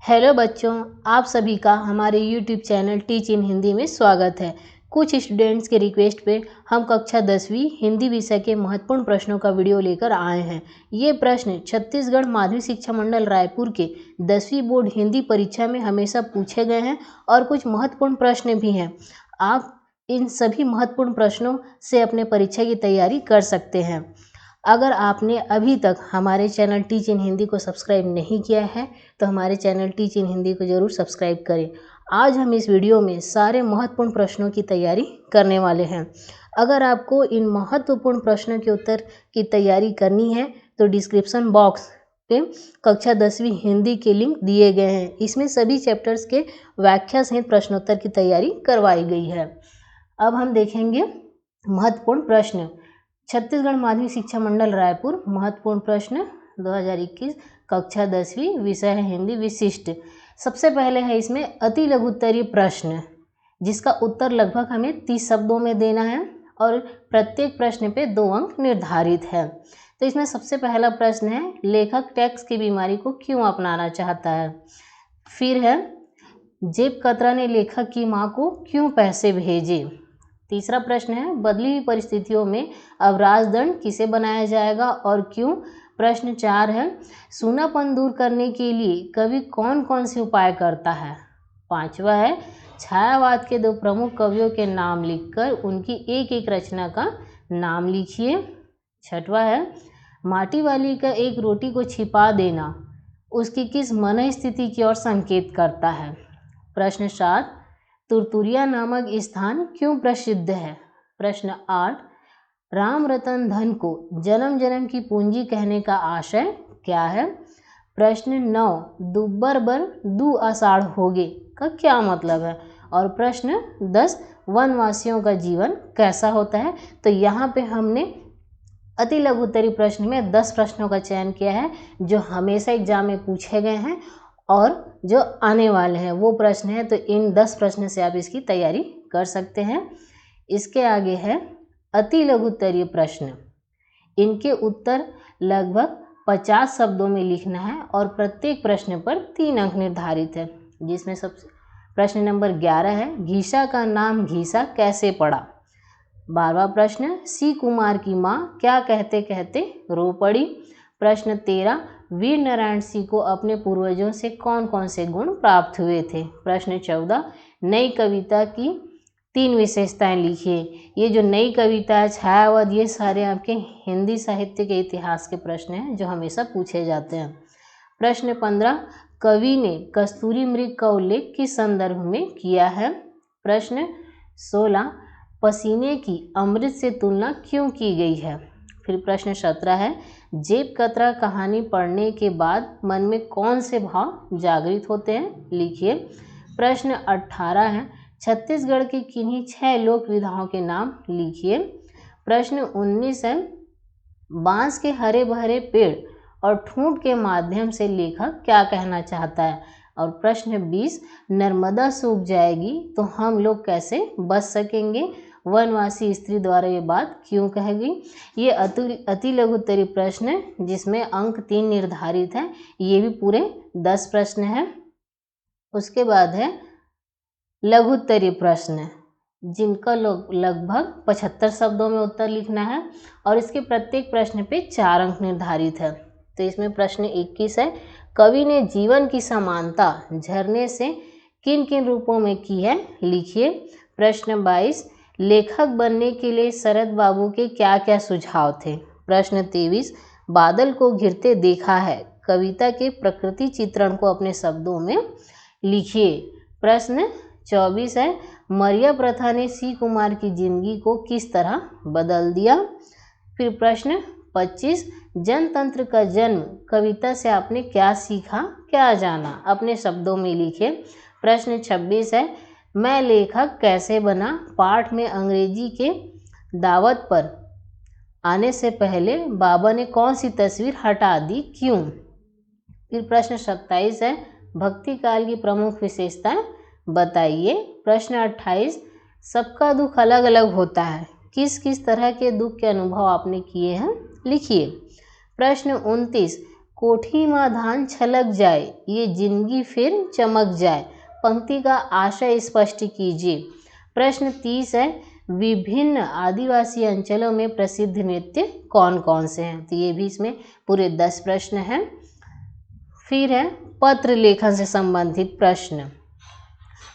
Hello बच्चों, आप सभी का हमारे YouTube channel teach in Hindi में स्वागत है। कुछ स्टूडेंट्स के रिक्वेस्ट पे हम कक्षा 10वीं हिंदी विषय के महत्वपूर्ण प्रश्नों का वीडियो लेकर आए हैं। ये प्रश्न छत्तीसगढ़ माध्यमिक शिक्षा मंडल रायपुर के 10वीं बोर्ड हिंदी परीक्षा में हमेशा पूछे गए हैं और कुछ महत्वपूर्ण प्रश्न भी हैं। आप इन सभी महत्वपूर्ण प्रश्नों से अपने परीक्षा की तैयारी कर सकते हैं। अगर आपने अभी तक हमारे चैनल टीच इन हिंदी को सब्सक्राइब नहीं किया है तो हमारे चैनल टीच इन हिंदी को ज़रूर सब्सक्राइब करें। आज हम इस वीडियो में सारे महत्वपूर्ण प्रश्नों की तैयारी करने वाले हैं। अगर आपको इन महत्वपूर्ण प्रश्नों के उत्तर की तैयारी करनी है तो डिस्क्रिप्शन बॉक्स पे कक्षा 10वीं हिंदी के लिंक दिए गए हैं। इसमें सभी चैप्टर्स के व्याख्या सहित प्रश्नोत्तर की तैयारी करवाई गई है। अब हम देखेंगे महत्वपूर्ण प्रश्न। छत्तीसगढ़ माध्यमिक शिक्षा मंडल रायपुर महत्वपूर्ण प्रश्न 2021 कक्षा 10वीं विषय है हिंदी विशिष्ट। सबसे पहले है इसमें अति लघु उत्तरीय प्रश्न, जिसका उत्तर लगभग हमें 30 शब्दों में देना है और प्रत्येक प्रश्न पे 2 अंक निर्धारित है। तो इसमें सबसे पहला प्रश्न है, लेखक टैक्स की बीमारी को क्यों अपनाना चाहता है। फिर है, जेब कतरा ने लेखक की माँ को क्यों पैसे भेजे। तीसरा प्रश्न है, बदली हुई परिस्थितियों में अब राजदंड किसे बनाया जाएगा और क्यों। प्रश्न 4 है, सूनापन दूर करने के लिए कवि कौन कौन से उपाय करता है। पांचवा है, छायावाद के 2 प्रमुख कवियों के नाम लिखकर उनकी एक एक रचना का नाम लिखिए। छठवा है, माटी वाली का एक रोटी को छिपा देना उसकी किस मन स्थिति की ओर संकेत करता है। प्रश्न 7, तुरतुरिया नामक स्थान क्यों प्रसिद्ध है। प्रश्न 8, राम रतन धन को जन्म जन्म की पूंजी कहने का आशय क्या है। प्रश्न 9, दुब्बर बर दू आषाढ़ होगे का क्या मतलब है। और प्रश्न 10, वनवासियों का जीवन कैसा होता है। तो यहाँ पे हमने अति लघु उत्तरीय प्रश्न में 10 प्रश्नों का चयन किया है जो हमेशा एग्जाम में पूछे गए हैं और जो आने वाले हैं वो प्रश्न है। तो इन 10 प्रश्न से आप इसकी तैयारी कर सकते हैं। इसके आगे है अति लघु उत्तरीय प्रश्न। इनके उत्तर लगभग 50 शब्दों में लिखना है और प्रत्येक प्रश्न पर 3 अंक निर्धारित है। जिसमें सबसे प्रश्न नंबर 11 है, घीसा का नाम घीसा कैसे पड़ा। 12वां प्रश्न, सी कुमार की माँ क्या कहते कहते रो पड़ी। प्रश्न 13, वीर नारायण सिंह को अपने पूर्वजों से कौन कौन से गुण प्राप्त हुए थे। प्रश्न 14, नई कविता की 3 विशेषताएं लिखिए। ये जो नई कविता है, छायावाद, ये सारे आपके हिंदी साहित्य के इतिहास के प्रश्न हैं जो हमेशा पूछे जाते हैं। प्रश्न 15, कवि ने कस्तूरी मृग का उल्लेख किस संदर्भ में किया है। प्रश्न 16, पसीने की अमृत से तुलना क्यों की गई है। फिर प्रश्न 17 है, जेब कतरा कहानी पढ़ने के बाद मन में कौन से भाव जागृत होते हैं, लिखिए। प्रश्न 18 है, छत्तीसगढ़ की किन्हीं 6 लोक विधाओं के नाम लिखिए। प्रश्न 19 है, बांस के हरे भरे पेड़ और ठूंठ के माध्यम से लेखक क्या कहना चाहता है। और प्रश्न 20, नर्मदा सूख जाएगी तो हम लोग कैसे बच सकेंगे, वनवासी स्त्री द्वारा ये बात क्यों कही गई। ये अति लघु उत्तरीय प्रश्न है जिसमें अंक 3 निर्धारित है। ये भी पूरे 10 प्रश्न हैं। उसके बाद है लघु उत्तरीय प्रश्न, जिनका लगभग 75 शब्दों में उत्तर लिखना है और इसके प्रत्येक प्रश्न पे 4 अंक निर्धारित है। तो इसमें प्रश्न 21 है, कवि ने जीवन की समानता झरने से किन किन रूपों में की है, लिखिए। प्रश्न 22, लेखक बनने के लिए शरद बाबू के क्या क्या सुझाव थे। प्रश्न 23, बादल को घिरते देखा है कविता के प्रकृति चित्रण को अपने शब्दों में लिखिए। प्रश्न 24 है, मरिया प्रथा ने सी कुमार की जिंदगी को किस तरह बदल दिया। फिर प्रश्न 25, जनतंत्र का जन्म कविता से आपने क्या सीखा क्या जाना, अपने शब्दों में लिखिए। प्रश्न 26 है, मैं लेखक कैसे बना पाठ में अंग्रेजी के दावत पर आने से पहले बाबा ने कौन सी तस्वीर हटा दी, क्यों। फिर प्रश्न 27 है, भक्ति काल की प्रमुख विशेषताएं बताइए। प्रश्न 28, सबका दुख अलग अलग होता है, किस किस तरह के दुख के अनुभव आपने किए हैं, लिखिए। प्रश्न 29, कोठी माँ धान छलक जाए, ये जिंदगी फिर चमक जाए। पंक्ति का आशय स्पष्ट कीजिए। प्रश्न 30 है, विभिन्न आदिवासी अंचलों में प्रसिद्ध नृत्य कौन कौन से हैं? तो ये भी इसमें पूरे 10 प्रश्न हैं। फिर है पत्र लेखन से संबंधित प्रश्न।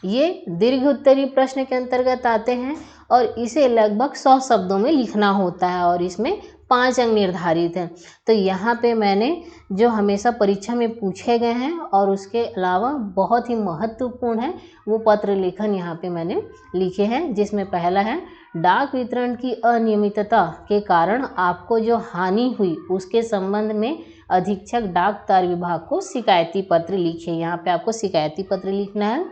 ये दीर्घ उत्तरीय प्रश्न के अंतर्गत आते हैं और इसे लगभग 100 शब्दों में लिखना होता है और इसमें 5 अंक निर्धारित हैं। तो यहाँ पे मैंने जो हमेशा परीक्षा में पूछे गए हैं और उसके अलावा बहुत ही महत्वपूर्ण है वो पत्र लेखन यहाँ पे मैंने लिखे हैं, जिसमें पहला है डाक वितरण की अनियमितता के कारण आपको जो हानि हुई उसके संबंध में अधीक्षक डाक तार विभाग को शिकायती पत्र लिखिए। यहाँ पे आपको शिकायती पत्र लिखना है।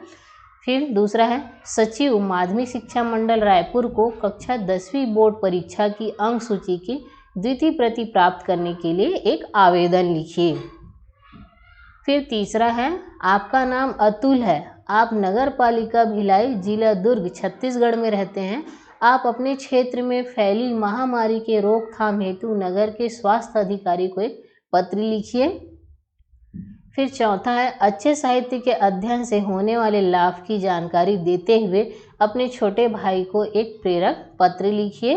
फिर दूसरा है सचिव माध्यमिक शिक्षा मंडल रायपुर को कक्षा 10वीं बोर्ड परीक्षा की अंक सूची की द्वितीय प्रति प्राप्त करने के लिए एक आवेदन लिखिए। फिर तीसरा है आपका नाम अतुल है, आप नगर पालिका भिलाई जिला दुर्ग छत्तीसगढ़ में रहते हैं। आप अपने क्षेत्र में फैली महामारी के रोकथाम हेतु नगर के स्वास्थ्य अधिकारी को एक पत्र लिखिए। फिर चौथा है अच्छे साहित्य के अध्ययन से होने वाले लाभ की जानकारी देते हुए अपने छोटे भाई को एक प्रेरक पत्र लिखिए।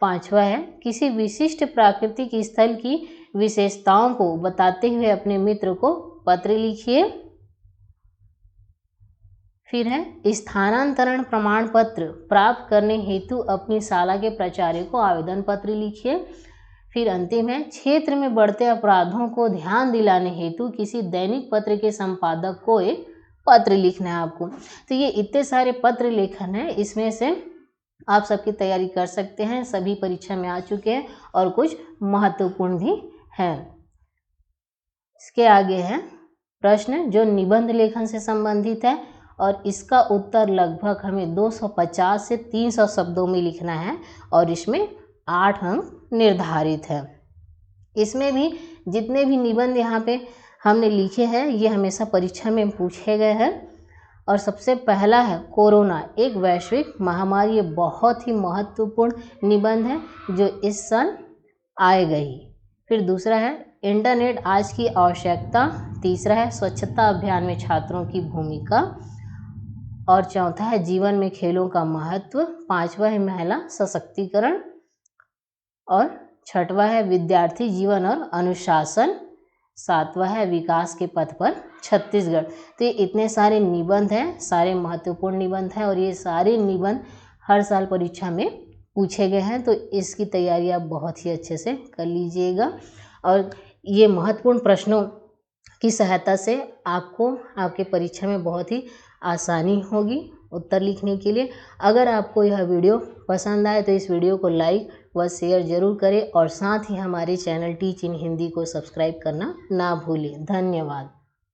पांचवा है किसी विशिष्ट प्राकृतिक स्थल की विशेषताओं को बताते हुए अपने मित्र को पत्र लिखिए। फिर है स्थानांतरण प्रमाण पत्र प्राप्त करने हेतु अपनी शाला के प्राचार्य को आवेदन पत्र लिखिए। फिर अंतिम है क्षेत्र में बढ़ते अपराधों को ध्यान दिलाने हेतु किसी दैनिक पत्र के संपादक को एक पत्र लिखना है आपको। तो ये इतने सारे पत्र लेखन है, इसमें से आप सबकी तैयारी कर सकते हैं, सभी परीक्षा में आ चुके हैं और कुछ महत्वपूर्ण भी हैं। इसके आगे है प्रश्न जो निबंध लेखन से संबंधित है और इसका उत्तर लगभग हमें 250 से 300 शब्दों में लिखना है और इसमें 8 अंक निर्धारित है। इसमें भी जितने भी निबंध यहाँ पे हमने लिखे हैं ये हमेशा परीक्षा में पूछे गए हैं। और सबसे पहला है कोरोना एक वैश्विक महामारी, ये बहुत ही महत्वपूर्ण निबंध है जो इस साल आएगा ही। फिर दूसरा है इंटरनेट आज की आवश्यकता। तीसरा है स्वच्छता अभियान में छात्रों की भूमिका। और चौथा है जीवन में खेलों का महत्व। पांचवा है महिला सशक्तिकरण। और छठवा है विद्यार्थी जीवन और अनुशासन। सातवां है विकास के पथ पर छत्तीसगढ़। तो ये इतने सारे निबंध हैं, सारे महत्वपूर्ण निबंध हैं और ये सारे निबंध हर साल परीक्षा में पूछे गए हैं। तो इसकी तैयारी आप बहुत ही अच्छे से कर लीजिएगा और ये महत्वपूर्ण प्रश्नों की सहायता से आपको आपके परीक्षा में बहुत ही आसानी होगी उत्तर लिखने के लिए। अगर आपको यह वीडियो पसंद आए तो इस वीडियो को लाइक व शेयर जरूर करें और साथ ही हमारे चैनल टीच इन हिंदी को सब्सक्राइब करना ना भूलें। धन्यवाद।